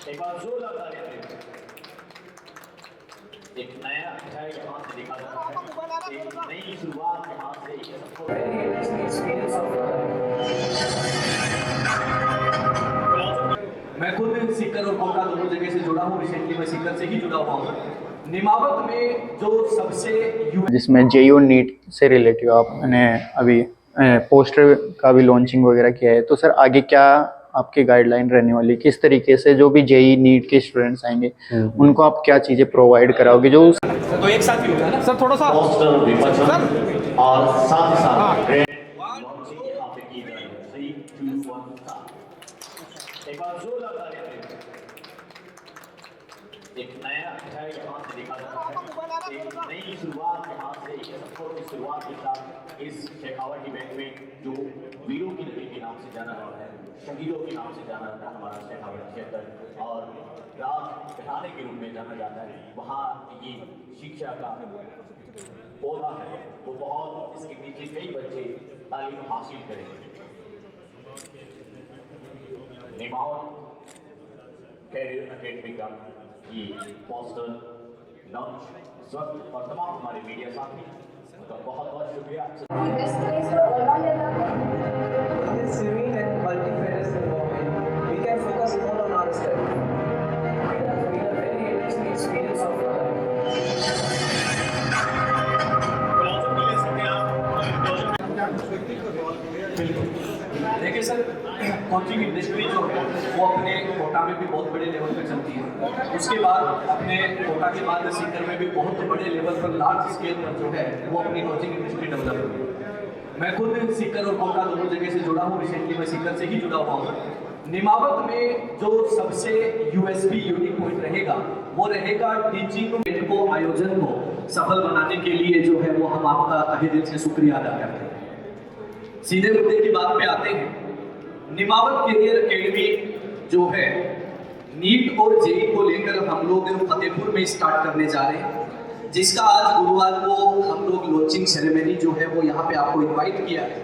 एक बार जोरदार ताली दें। एक नया अध्याय यहाँ से लिखा जा रहा है, एक नई शुरुआत यहाँ से मैं खुद सीकर और कोटा दोनों जगह से जुड़ा हूँ। रिसेंटली मैं सीकर से ही जुड़ा हुआ हूँ। निमावत में जो सबसे जिसमें जेईई और नीट से रिलेटेड आपने अभी पोस्टर का भी लॉन्चिंग वगैरह किया है, तो सर आगे क्या आपकी गाइडलाइन रहने वाली, किस तरीके से जो भी जेईई नीट के स्टूडेंट्स आएंगे उनको आप क्या चीज़ें प्रोवाइड कराओगे? जो तो एक साथ ही होगा ना सर, थोड़ा सा पोस्टर विमोचन सर। और साथ ही साथ हाँ। लॉन्चिंग यहाँ पे की जाएगी। 3, 2, 1 स्टार्ट। एक बार जोरदार ताली दें। एक नया अध्याय यहाँ से लिखा जा रहा है, एक नई शुरुआत यहाँ से की शुरुआत के साथ इस शेखावत इवेंट में जो वीरों की नदी के नाम से जाना जाता है, शहीदों के नाम से जाना जाता है हमारा शेखावत क्षेत्र, और राज घराने के रूप में जाना जाता है, वहाँ ये शिक्षा का पौधा है वो बहुत, इसके नीचे कई बच्चे तालीम हासिल करेंगे। निमावत कैरियर अकेडमी का ये पोस्टर लॉन्च इस वक्त, और तमाम हमारे मीडिया साथी उनका बहुत बहुत शुक्रिया। This serene and multifarious environment, we can focus more on our study. We have very interesting experience of देखिए सर, कोचिंग इंडस्ट्री जो है वो अपने कोटा में भी बहुत बड़े लेवल पर चलती है, उसके बाद अपने कोटा के बाद सीकर में भी बहुत बड़े लेवल पर लार्ज स्केल पर जो है वो अपनी कोचिंग इंडस्ट्री डेवलप हुई है। मैं खुद सीकर और कोटा दोनों जगह से जुड़ा हूँ। रिसेंटली मैं सीकर से ही जुड़ा हुआ हूँ। निमावत में जो सबसे यूएसपी यूनिक पॉइंट रहेगा वो रहेगा टीचिंग को, आयोजन को सफल बनाने के लिए जो है वो हम आपका तहे दिल से शुक्रिया अदा करते हैं। सीधे मुद्दे की बात पे आते हैं। निमावत कैरियर एकेडमी जो है नीट और जेईई को लेकर हम लोग फतेहपुर में स्टार्ट करने जा रहे हैं, जिसका आज गुरुवार को हम लोग लॉन्चिंग सेरेमनी जो है वो यहाँ पे आपको इनवाइट किया है।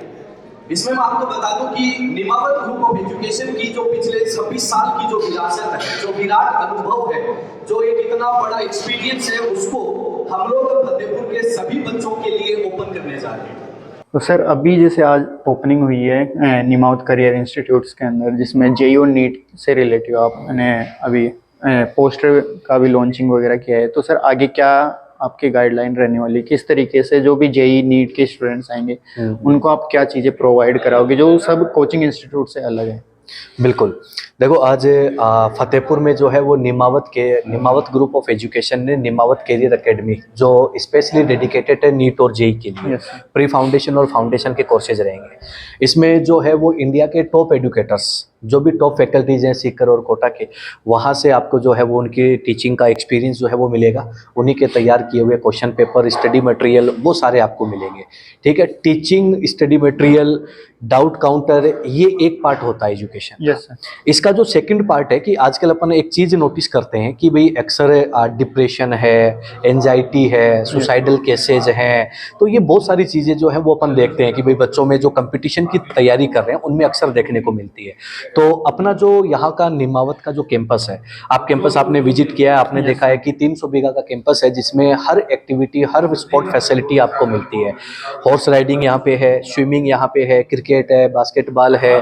इसमें मैं आपको बता दूं कि निमावत ग्रुप ऑफ एजुकेशन की जो पिछले 26 साल की जो विरासत है, जो विराट अनुभव है, जो एक इतना बड़ा एक्सपीरियंस है, उसको हम लोग फतेहपुर के सभी बच्चों के लिए ओपन करने जा रहे हैं। तो सर अभी जैसे आज ओपनिंग हुई है निमावत करियर इंस्टीट्यूट्स के अंदर, जिसमें जेईई और नीट से रिलेटेड आपने अभी पोस्टर का भी लॉन्चिंग वगैरह किया है, तो सर आगे क्या आपकी गाइडलाइन रहने वाली, किस तरीके से जो भी जेईई नीट के स्टूडेंट्स आएंगे उनको आप क्या चीज़ें प्रोवाइड कराओगे जो सब कोचिंग इंस्टीट्यूट से अलग है? बिल्कुल, देखो आज फतेहपुर में जो है वो निमावत ग्रुप ऑफ एजुकेशन ने निमावत कैरियर एकेडमी जो स्पेशली डेडिकेटेड है नीट और जेईई के लिए, प्री फाउंडेशन और फाउंडेशन के कोर्सेज रहेंगे। इसमें जो है वो इंडिया के टॉप एडुकेटर्स, जो भी टॉप फैकल्टीज हैं सीकर और कोटा के, वहाँ से आपको जो है वो उनकी टीचिंग का एक्सपीरियंस जो है वो मिलेगा। उन्हीं के तैयार किए हुए क्वेश्चन पेपर, स्टडी मटेरियल, वो सारे आपको मिलेंगे। ठीक है, teaching, study material, doubt counter, ये एक पार्ट होता है एजुकेशन। Yes sir. इसका जो सेकंड पार्ट है कि आजकल अपन एक चीज़ नोटिस करते हैं कि भाई अक्सर डिप्रेशन है, एंजाइटी है, सुसाइडल केसेज हैं, तो ये बहुत सारी चीज़ें जो है वो अपन देखते हैं कि भाई बच्चों में जो कंपटीशन की तैयारी कर रहे हैं उनमें अक्सर देखने को मिलती है। तो अपना जो यहाँ का निमावत का जो कैंपस है, आप कैंपस आपने विजिट किया है, आपने देखा है कि 300 बीघा का कैंपस है, जिसमें हर एक्टिविटी, हर स्पोर्ट फैसिलिटी आपको मिलती है। हॉर्स राइडिंग यहाँ पे है, स्विमिंग यहाँ पे है, क्रिकेट है, बास्केटबॉल है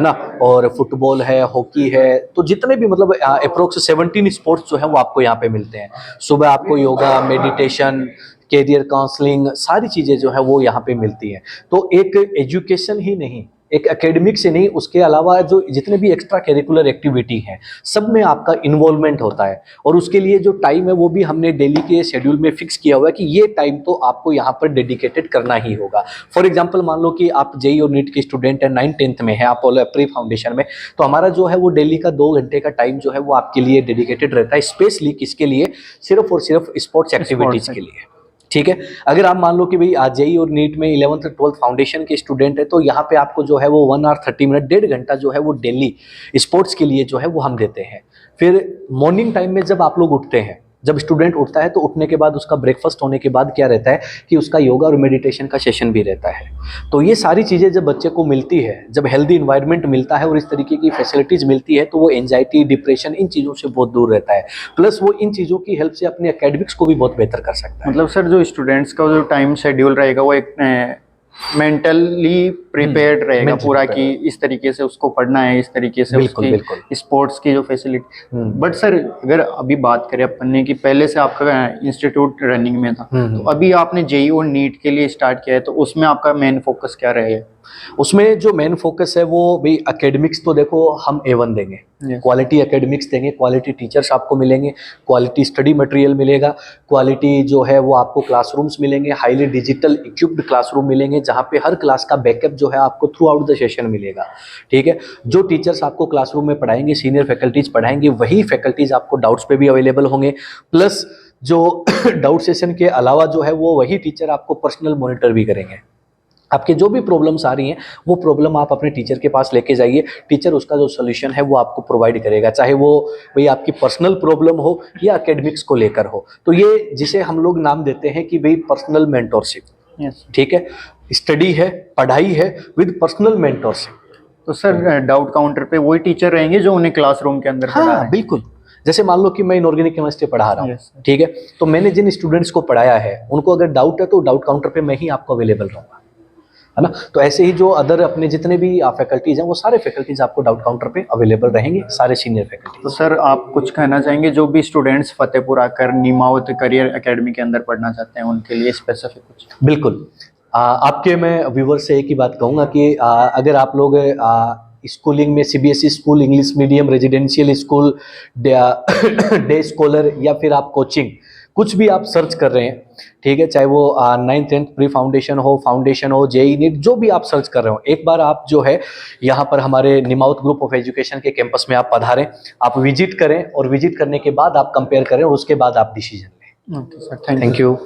ना, और फुटबॉल है, हॉकी है, तो जितने भी मतलब अप्रोक्स 17 स्पोर्ट्स जो है वो आपको यहाँ पे मिलते हैं। सुबह आपको योगा, मेडिटेशन, कैरियर काउंसलिंग, सारी चीज़ें जो है वो यहाँ पे मिलती हैं। तो एक एजुकेशन ही नहीं, एक एकेडमिक से नहीं, उसके अलावा जो जितने भी एक्स्ट्रा करिकुलर एक्टिविटी हैं सब में आपका इन्वॉल्वमेंट होता है। और उसके लिए जो टाइम है वो भी हमने डेली के शेड्यूल में फिक्स किया हुआ है कि ये टाइम तो आपको यहाँ पर डेडिकेटेड करना ही होगा। फॉर एग्जांपल मान लो कि आप जेईई और नीट के स्टूडेंट हैं, 9th-10th में है आप प्री फाउंडेशन में, तो हमारा जो है वो डेली का 2 घंटे का टाइम जो है वो आपके लिए डेडिकेटेड रहता है, स्पेशली किसके लिए, सिर्फ और सिर्फ स्पोर्ट्स एक्टिविटीज़ के लिए। ठीक है, अगर आप मान लो कि भाई आज जेईई और नीट में 11th-12th फाउंडेशन के स्टूडेंट है, तो यहाँ पे आपको जो है वो 1 आवर 30 मिनट, 1.5 घंटा जो है वो डेली स्पोर्ट्स के लिए जो है वो हम देते हैं। फिर मॉर्निंग टाइम में जब आप लोग उठते हैं जब स्टूडेंट उठता है तो उठने के बाद उसका ब्रेकफास्ट होने के बाद क्या रहता है कि उसका योगा और मेडिटेशन का सेशन भी रहता है। तो ये सारी चीज़ें जब बच्चे को मिलती है, जब हेल्दी इन्वायरमेंट मिलता है और इस तरीके की फैसिलिटीज़ मिलती है, तो वो एंजाइटी, डिप्रेशन, इन चीज़ों से बहुत दूर रहता है। प्लस वो इन चीज़ों की हेल्प से अपने एकेडमिक्स को भी बहुत बेहतर कर सकता है। मतलब सर जो स्टूडेंट्स का जो टाइम शेड्यूल रहेगा वो एक मेंटली प्रिपेयर्ड रहेगा mentally पूरा prepared। कि इस तरीके से उसको पढ़ना है, इस तरीके से बिल्कुल, उसकी बिल्कुल। स्पोर्ट्स की जो फैसिलिटी। बट सर अगर अभी बात करें अपन ने कि पहले से आपका इंस्टीट्यूट रनिंग में था, तो अभी आपने जेईई और नीट के लिए स्टार्ट किया है, तो उसमें आपका मेन फोकस क्या रहेगा? उसमें जो मेन फोकस है वो भाई एकेडमिक्स तो देखो हम A1 देंगे, Yes. क्वालिटी एकेडमिक्स देंगे, क्वालिटी टीचर्स आपको मिलेंगे, क्वालिटी स्टडी मटेरियल मिलेगा, क्वालिटी जो है वो आपको क्लासरूम्स मिलेंगे, हाईली डिजिटल इक्विप्ड क्लासरूम मिलेंगे जहाँ पे हर क्लास का बैकअप जो है आपको थ्रू आउट द सेशन मिलेगा। ठीक है, जो टीचर्स आपको क्लासरूम में पढ़ाएंगे, सीनियर फैकल्टीज पढ़ाएंगे, वही फैकल्टीज आपको डाउट्स पे भी अवेलेबल होंगे। प्लस जो डाउट सेशन के अलावा जो है वो वही टीचर आपको पर्सनल मॉनिटर भी करेंगे। आपके जो भी प्रॉब्लम्स आ रही हैं वो प्रॉब्लम आप अपने टीचर के पास लेके जाइए, टीचर उसका जो सोल्यूशन है वो आपको प्रोवाइड करेगा, चाहे वो भाई आपकी पर्सनल प्रॉब्लम हो या एकेडमिक्स को लेकर हो। तो ये जिसे हम लोग नाम देते हैं कि भाई पर्सनल मेंटोरशिप। Yes. ठीक है, स्टडी है, पढ़ाई है विद पर्सनल मेंटोरशिप। तो सर डाउट काउंटर पे वही टीचर रहेंगे जो उन्हें क्लासरूम के अंदर पढ़ा रहे हाँ हैं? बिल्कुल। जैसे मान लो कि मैं इनऑर्गेनिक केमिस्ट्री पढ़ा रहा हूँ, Yes, sir. ठीक है, तो मैंने जिन स्टूडेंट्स को पढ़ाया है उनको अगर डाउट है तो डाउट काउंटर पे मैं ही आपको अवेलेबल रहूँगा, है ना। तो ऐसे ही जो अदर अपने जितने भी फैकल्टीज हैं वो सारे फैकल्टीज आपको डाउट काउंटर पे अवेलेबल रहेंगे, सारे सीनियर तो फैकल्टीज। सर आप कुछ कहना चाहेंगे जो भी स्टूडेंट्स फतेहपुर आकर निमावत करियर एकेडमी के अंदर पढ़ना चाहते हैं उनके लिए स्पेसिफिक कुछ? बिल्कुल। आपके मैं व्यूवर से एक ही बात कहूँगा कि अगर आप लोग स्कूलिंग में CBSE school, English medium, residential school, day scholar या फिर आप कोचिंग कुछ भी आप सर्च कर रहे हैं, ठीक है, चाहे वो 9th 10th प्री फाउंडेशन हो, जेईई नीट, जो भी आप सर्च कर रहे हो, एक बार आप जो है यहाँ पर हमारे निमावत ग्रुप ऑफ एजुकेशन के कैंपस में आप पधारें, आप विजिट करें और विजिट करने के बाद आप कंपेयर करें और उसके बाद आप डिसीजन लें। Okay sir, thank you.